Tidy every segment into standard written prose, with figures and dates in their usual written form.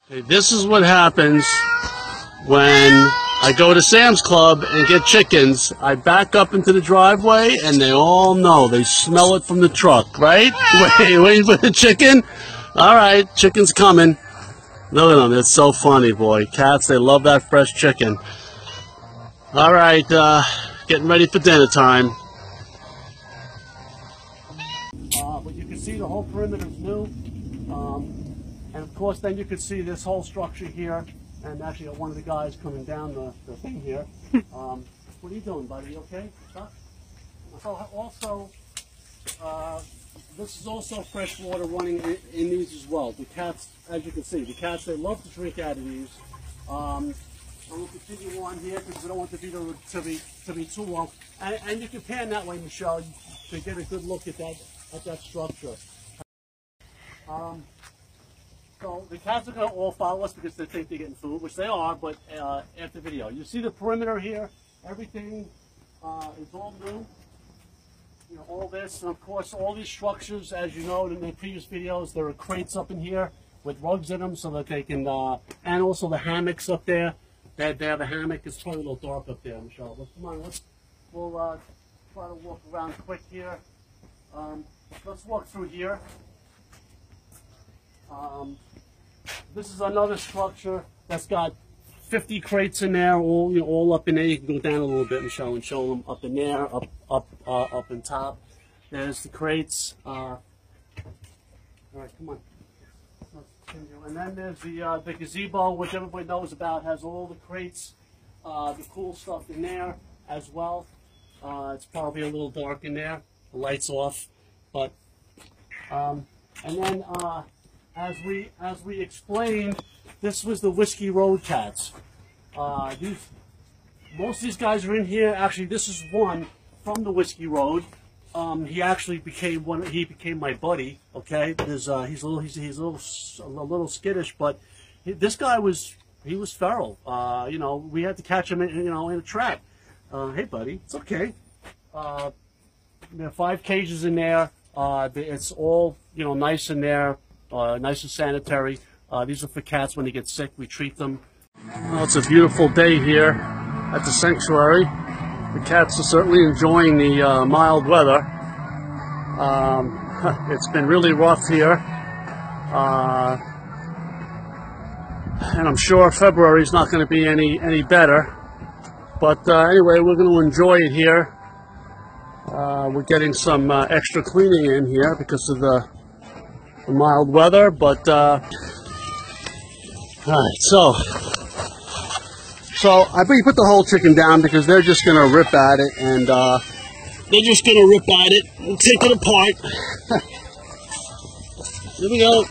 Hey, this is what happens when I go to Sam's Club and get chickens. I back up into the driveway and they all know. They smell it from the truck, right? Waiting for the chicken? Alright, chicken's coming. Look at them, it's so funny, boy. Cats, they love that fresh chicken. Alright, getting ready for dinner time. But you can see the whole perimeter is new. And of course, then you can see this whole structure here. And actually, one of the guys coming down the thing here. What are you doing, buddy? You okay? Stuck? So also, this is also fresh water running in these as well. The cats, as you can see, the cats, they love to drink out of these. I will continue on here because I don't want the video to be too long. And you can pan that way, Michelle, to get a good look at that structure. So the cats are going to all follow us because they think they're getting food, which they are, but after the video. You see the perimeter here, everything is all new. You know, all this, and of course all these structures, as you know in the previous videos, there are crates up in here with rugs in them so that they can, and also the hammocks up there. They have a hammock. It's probably a little dark up there, Michelle. But come on, we'll try to walk around quick here. Let's walk through here. This is another structure that's got 50 crates in there, all up in there. You can go down a little bit, Michelle, and show them up in there, up in top. There's the crates. All right, come on. Let's continue. And then there's the gazebo, which everybody knows about, has all the crates, the cool stuff in there as well. It's probably a little dark in there. The light's off, but and then. As we explained, this was the Whiskey Road cats. Most of these guys are in here. Actually, this is one from the Whiskey Road. He actually became He became my buddy. Okay, he's a little skittish, but this guy was feral. You know, we had to catch him in a trap. Hey, buddy, it's okay. There are 5 cages in there. It's all nice in there. Nice and sanitary. These are for cats when they get sick. We treat them. Well, it's a beautiful day here at the sanctuary. The cats are certainly enjoying the mild weather. It's been really rough here. And I'm sure February is not going to be any better. But anyway, we're going to enjoy it here. We're getting some extra cleaning in here because of the mild weather, but all right, so I put the whole chicken down because they're just gonna rip at it, and they're just gonna rip at it and take it apart. Here we go.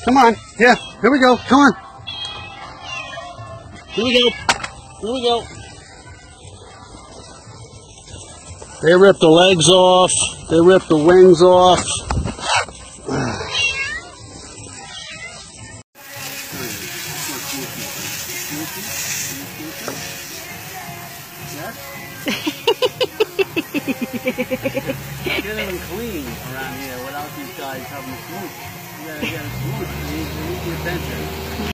Come on, here we go. Come on. Here we go. Here we go. They rip the legs off. They rip the wings off. Get them clean around here without these guys having a smoke. You gotta get a smoke. They need the attention.